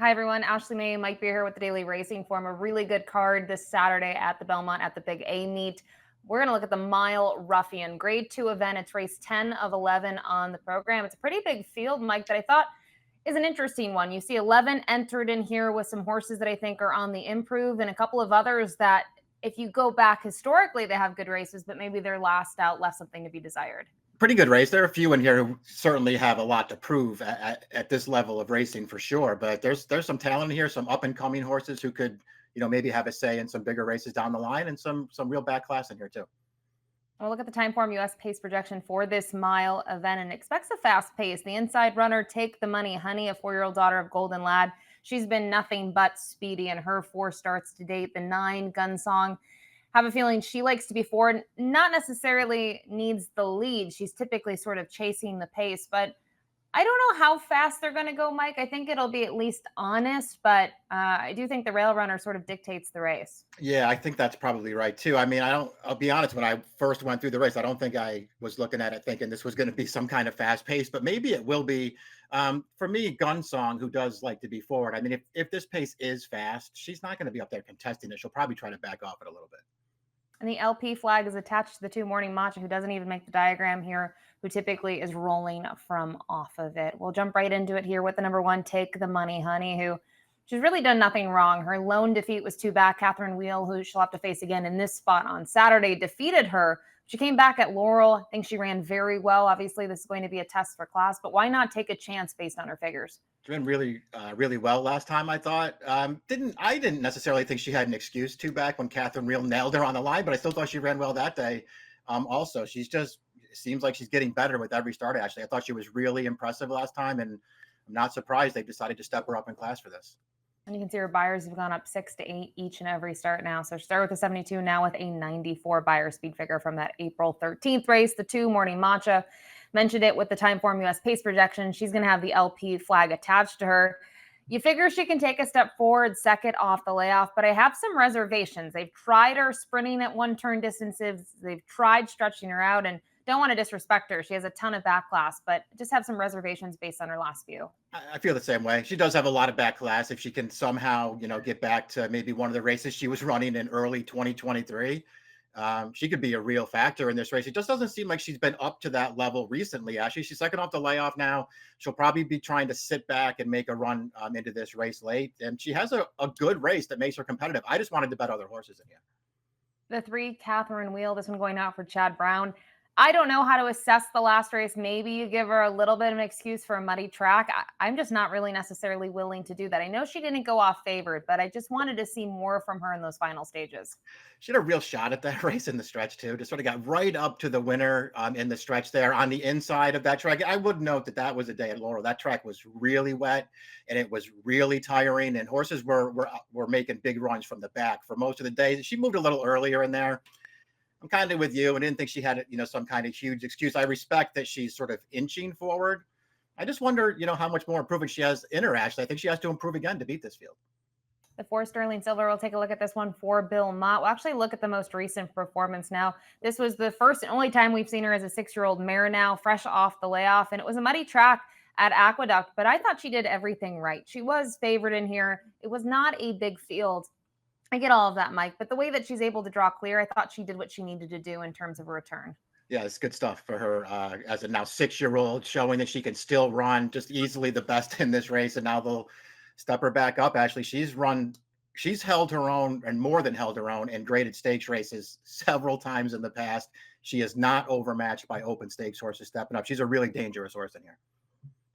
Hi, everyone. Ashley May, Mike Beer here with the Daily Racing Form. A really good card this Saturday at the Belmont at the Big A meet. We're going to look at the Mile Ruffian Grade 2 event. It's race 10 of 11 on the program. It's a pretty big field, Mike, that I thought is an interesting one. You see 11 entered in here with some horses that I think are on the improve and a couple of others that, if you go back historically, they have good races, but maybe their last out left something to be desired. Pretty good race. There are a few in here who certainly have a lot to prove at this level of racing for sure. But there's some talent here, some up and coming horses who could, maybe have a say in some bigger races down the line, and some real back class in here too. We'll look at the Time Form US pace projection for this mile event and expects a fast pace. The inside runner, Take the Money Honey, a 4-year-old daughter of Golden Lad. She's been nothing but speedy in her 4 starts to date. The 9, Gun Song, have a feeling she likes to be forward, not necessarily needs the lead. She's typically sort of chasing the pace, but I don't know how fast they're going to go, Mike. I think it'll be at least honest, but I do think the rail runner sort of dictates the race. Yeah, I think that's probably right too. I mean, I'll be honest, when I first went through the race, I don't think I was looking at it thinking this was going to be some kind of fast pace, but maybe it will be. For me, Gun Song, who does like to be forward, I mean, if this pace is fast, she's not going to be up there contesting it. She'll probably try to back off it a little bit. And the LP flag is attached to the 2 Morning Matcha, who doesn't even make the diagram here, who typically is rolling from off of it. We'll jump right into it here with the number 1, Take the Money Honey, who she's really done nothing wrong. Her lone defeat was 2 back. Catherine Wheel, who she'll have to face again in this spot on Saturday, defeated her. She came back at Laurel. I think she ran very well. Obviously, this is going to be a test for class, but why not take a chance based on her figures? She ran really well last time, I thought. I didn't necessarily think she had an excuse to back when Catherine Real nailed her on the line, but I still thought she ran well that day. Also, seems like she's getting better with every start. Actually, I thought she was really impressive last time, and I'm not surprised they decided to step her up in class for this. And you can see her buyers have gone up 6 to 8 each and every start now. So she started with a 72, now with a 94 buyer speed figure from that April 13th race. The 2 Morning Matcha, mentioned it with the Time Form US pace projection. She's going to have the LP flag attached to her. You figure she can take a step forward, second off the layoff, but I have some reservations. They've tried her sprinting at 1-turn distances. They've tried stretching her out, and don't want to disrespect her. She has a ton of back class, but just have some reservations based on her last few. I feel the same way. She does have a lot of back class. If she can somehow, get back to maybe one of the races she was running in early 2023, she could be a real factor in this race. It just doesn't seem like she's been up to that level recently. Actually, she's second off the layoff now. She'll probably be trying to sit back and make a run into this race late. And she has a good race that makes her competitive. I just wanted to bet other horses in here. The 3, Catherine Wheel, this one going out for Chad Brown. I don't know how to assess the last race. Maybe you give her a little bit of an excuse for a muddy track. I'm just not really necessarily willing to do that. I know she didn't go off favored, but I just wanted to see more from her in those final stages. She had a real shot at that race in the stretch too. Just sort of got right up to the winner in the stretch there on the inside of that track. I would note that was a day at Laurel. That track was really wet and it was really tiring, and horses were making big runs from the back for most of the day. She moved a little earlier in there. I'm kind of with you. I didn't think she had, some kind of huge excuse. I respect that she's sort of inching forward. I just wonder, how much more improvement she has in her, Ashley. I think she has to improve again to beat this field. The 4, Sterling Silver, we'll take a look at this one for Belmont. We'll actually look at the most recent performance now. This was the first and only time we've seen her as a 6-year-old mare now, fresh off the layoff. And it was a muddy track at Aqueduct, but I thought she did everything right. She was favored in here. It was not a big field. I get all of that, Mike, but the way that she's able to draw clear, I thought she did what she needed to do in terms of a return. Yeah, it's good stuff for her as a now 6-year-old, showing that she can still run just easily the best in this race. And now they'll step her back up. Actually, she's held her own and more than held her own in graded stakes races several times in the past. She is not overmatched by open stakes horses stepping up. She's a really dangerous horse in here.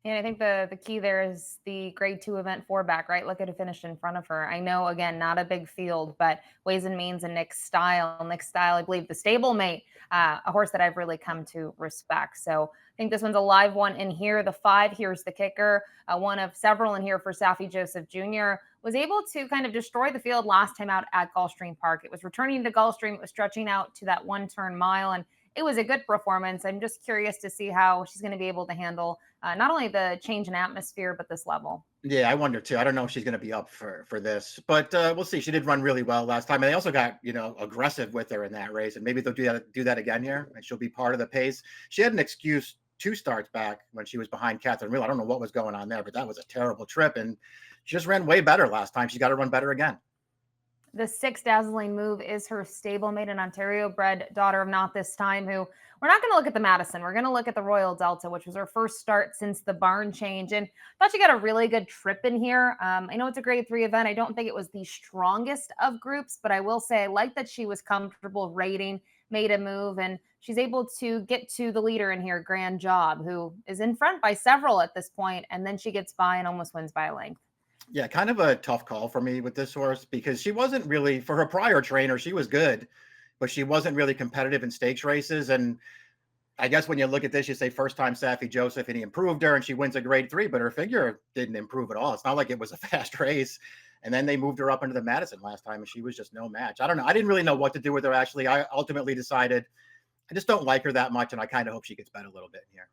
And I think the key there is the grade 2 event 4 back, right? Look at who finished in front of her. I know, again, not a big field, but Ways and Means and Nick Style. Nick Style, I believe, the stablemate, a horse that I've really come to respect. So I think this one's a live one in here. The 5, here's the kicker. One of several in here for Safi Joseph Jr. was able to kind of destroy the field last time out at Gulfstream Park. It was returning to Gulfstream. It was stretching out to that 1-turn mile, and it was a good performance. I'm just curious to see how she's going to be able to handle not only the change in atmosphere, but this level. Yeah, I wonder too. I don't know if she's going to be up for this, but we'll see. She did run really well last time, and they also got aggressive with her in that race, and maybe they'll do that again here, and she'll be part of the pace. She had an excuse 2 starts back when she was behind Catherine Wheel. I don't know what was going on there, but that was a terrible trip. And she just ran way better last time. She's got to run better again. The 6 Dazzling Move is her stablemate, an Ontario bred daughter of Not This Time, who we're not going to look at the Madison. We're going to look at the Royal Delta, which was her first start since the barn change. And I thought she got a really good trip in here. I know it's a grade 3 event. I don't think it was the strongest of groups, but I will say I like that she was comfortable rating, made a move, and she's able to get to the leader in here, Grand Job, who is in front by several at this point, and then she gets by and almost wins by a length. Yeah, kind of a tough call for me with this horse because she wasn't really, for her prior trainer, she was good, but she wasn't really competitive in stakes races. And I guess when you look at this, you say first time Saffie Joseph, and he improved her and she wins a grade 3, but her figure didn't improve at all. It's not like it was a fast race. And then they moved her up into the Madison last time and she was just no match. I don't know. I didn't really know what to do with her, actually. I ultimately decided I just don't like her that much. And I kind of hope she gets better a little bit here.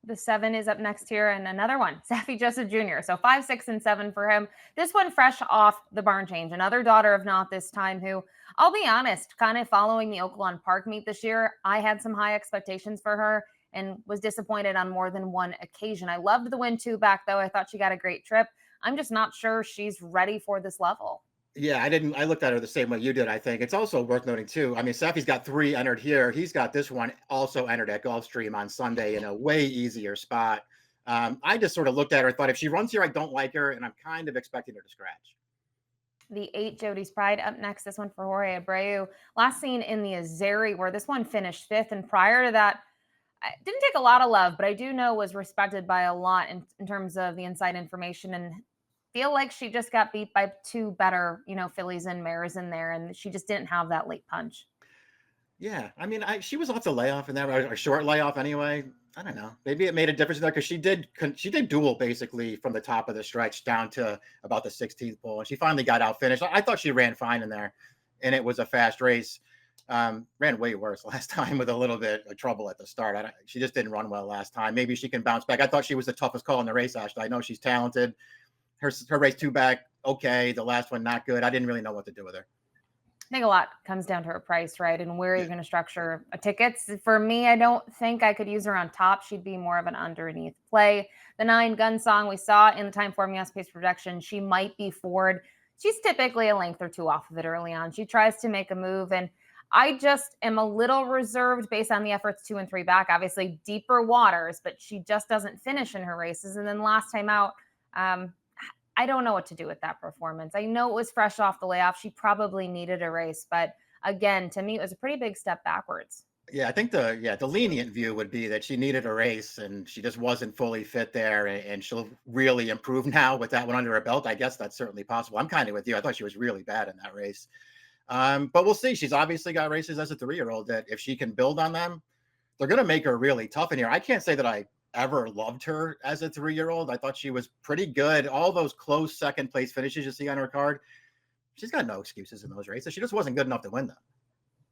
The 7 is up next here, and another one, Saffie Joseph Jr. So 5, 6, and 7 for him. This one fresh off the barn change. Another daughter of Not This Time, who, I'll be honest, kind of following the Oaklawn Park meet this year, I had some high expectations for her and was disappointed on more than one occasion. I loved the win 2 back, though. I thought she got a great trip. I'm just not sure she's ready for this level. Yeah, I looked at her the same way you did, I think. It's also worth noting too. I mean, Saffie's got 3 entered here. He's got this one also entered at Gulfstream on Sunday in a way easier spot. I just sort of looked at her and thought if she runs here, I don't like her, and I'm kind of expecting her to scratch. The 8, Jody's Pride, up next. This one for Jorge Abreu. Last seen in the Azeri, where this one finished 5th. And prior to that, I didn't take a lot of love, but I do know was respected by a lot in terms of the inside information, and feel like she just got beat by 2 better, fillies and mares in there, and she just didn't have that late punch. Yeah, I mean, she was off the layoff in there, or short layoff anyway. I don't know. Maybe it made a difference there because she did duel basically from the top of the stretch down to about the 16th pole, and she finally got out finished. I thought she ran fine in there, and it was a fast race. Ran way worse last time with a little bit of trouble at the start. She just didn't run well last time. Maybe she can bounce back. I thought she was the toughest call in the race. Actually, I know she's talented. Her race 2 back, okay. The last one, not good. I didn't really know what to do with her. I think a lot comes down to her price, right? And where Yeah. you're going to structure a tickets. For me, I don't think I could use her on top. She'd be more of an underneath play. The 9, Gun Song, we saw in the time form, yes, pace projection. She might be forward. She's typically a length or 2 off of it early on. She tries to make a move, and I just am a little reserved based on the efforts 2 and 3 back. Obviously, deeper waters, but she just doesn't finish in her races. And then last time out, I don't know what to do with that performance. I know it was fresh off the layoff. She probably needed a race, but again, to me, it was a pretty big step backwards. Yeah, I think the lenient view would be that she needed a race and she just wasn't fully fit there, and she'll really improve now with that one under her belt. I guess that's certainly possible. I'm kind of with you. I thought she was really bad in that race. But we'll see. She's obviously got races as a 3-year-old that if she can build on them, they're going to make her really tough in here. I can't say that I ever loved her as a 3-year-old. I thought she was pretty good. All those close second place finishes you see on her card, she's got no excuses in those races. She just wasn't good enough to win them.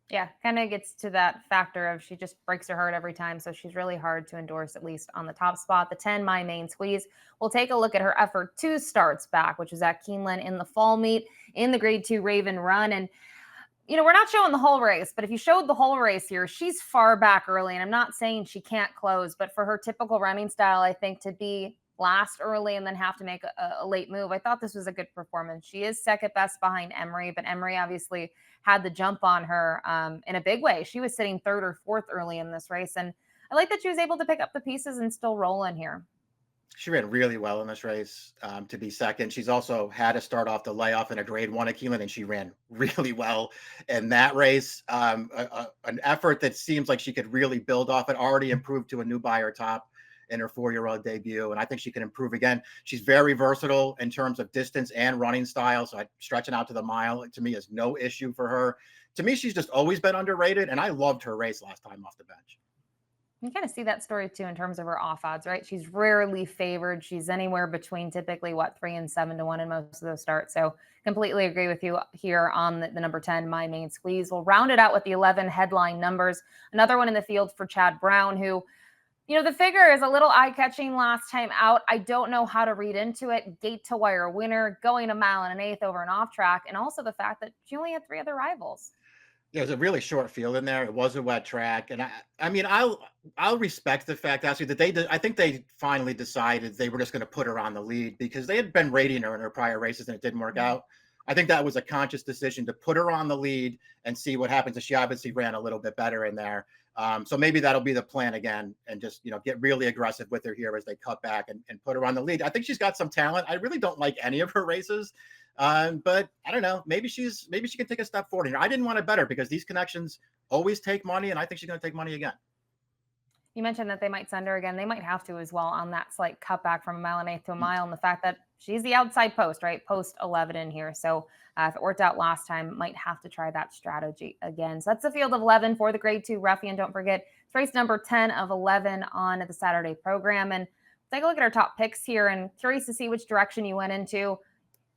Yeah, kind of gets to that factor of she just breaks her heart every time. So she's really hard to endorse, at least on the top spot. The 10, My Main Squeeze. We'll take a look at her effort 2 starts back, which was at Keeneland in the fall meet in the grade 2 Raven Run. And we're not showing the whole race, but if you showed the whole race here, she's far back early. And I'm not saying she can't close, but for her typical running style, I think to be last early and then have to make a late move, I thought this was a good performance. She is second best behind Emery, but Emery obviously had the jump on her in a big way. She was sitting 3rd or 4th early in this race. And I like that she was able to pick up the pieces and still roll in here. She ran really well in this race to be second. She's also had to start off the layoff in a grade 1 at Keeneland, and she ran really well in that race. An effort that seems like she could really build off it, already improved to a new buyer top in her 4-year-old debut. And I think she can improve again. She's very versatile in terms of distance and running style. So stretching out to the mile, to me, is no issue for her. To me, she's just always been underrated. And I loved her race last time off the bench. You kind of see that story too in terms of her off odds, right? She's rarely favored. She's anywhere between typically 3 and 7 to 1 in most of those starts. So completely agree with you here on the number 10, My Main Squeeze. We'll round it out with the 11 headline numbers. Another one in the field for Chad Brown, who, the figure is a little eye-catching last time out. I don't know how to read into it. Gate to wire winner, going a 1.125 miles over an off track, and also the fact that she only had 3 other rivals. Yeah, it was a really short field in there. It was a wet track, and I mean, I'll respect the fact actually that I think they finally decided they were just going to put her on the lead because they had been rating her in her prior races and it didn't work Mhm. out. I think that was a conscious decision to put her on the lead and see what happens. And she obviously ran a little bit better in there. So maybe that'll be the plan again, and just get really aggressive with her here as they cut back and put her on the lead. I think she's got some talent. I really don't like any of her races. But I don't know. Maybe she can take a step forward here. I didn't want to bet her because these connections always take money, and I think she's going to take money again. You mentioned that they might send her again. They might have to as well on that slight cutback from a mile and eighth to a Mm. mile, and the fact that she's the outside post, right? Post 11 in here. So if it worked out last time, might have to try that strategy again. So that's the field of 11 for the grade two Ruffian. Don't forget, it's race number 10 of 11 on the Saturday program. And take a look at our top picks here, and curious to see which direction you went into.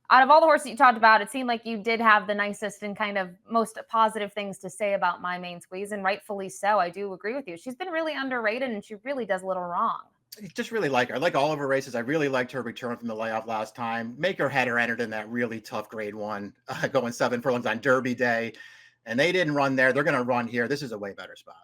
Out of all the horses you talked about, it seemed like you did have the nicest and kind of most positive things to say about My Main Squeeze, and rightfully so. I do agree with you. She's been really underrated, and she really does little wrong. I just really like her. I like all of her races. I really liked her return from the layoff last time. Maker had her entered in that really tough grade one, going 7 furlongs on Derby Day, and they didn't run there. They're going to run here. This is a way better spot.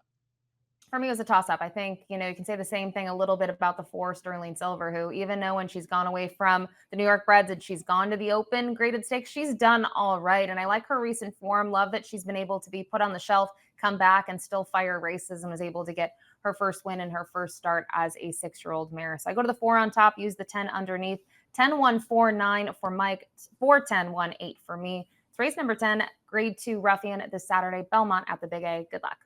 For me, it was a toss up. I think, you can say the same thing a little bit about the four Sterling Silver, who, even though when she's gone away from the New York Breds and she's gone to the open graded stakes, she's done all right. And I like her recent form. Love that she's been able to be put on the shelf, come back, and still fire races, and was able to get her first win in her first start as a 6-year-old mare. So I go to the 4 on top, use the 10 underneath. 10-1-4-9 for Mike, 4-10-1-8 for me. It's race number 10, grade 2 Ruffian this Saturday, Belmont at the Big A. Good luck.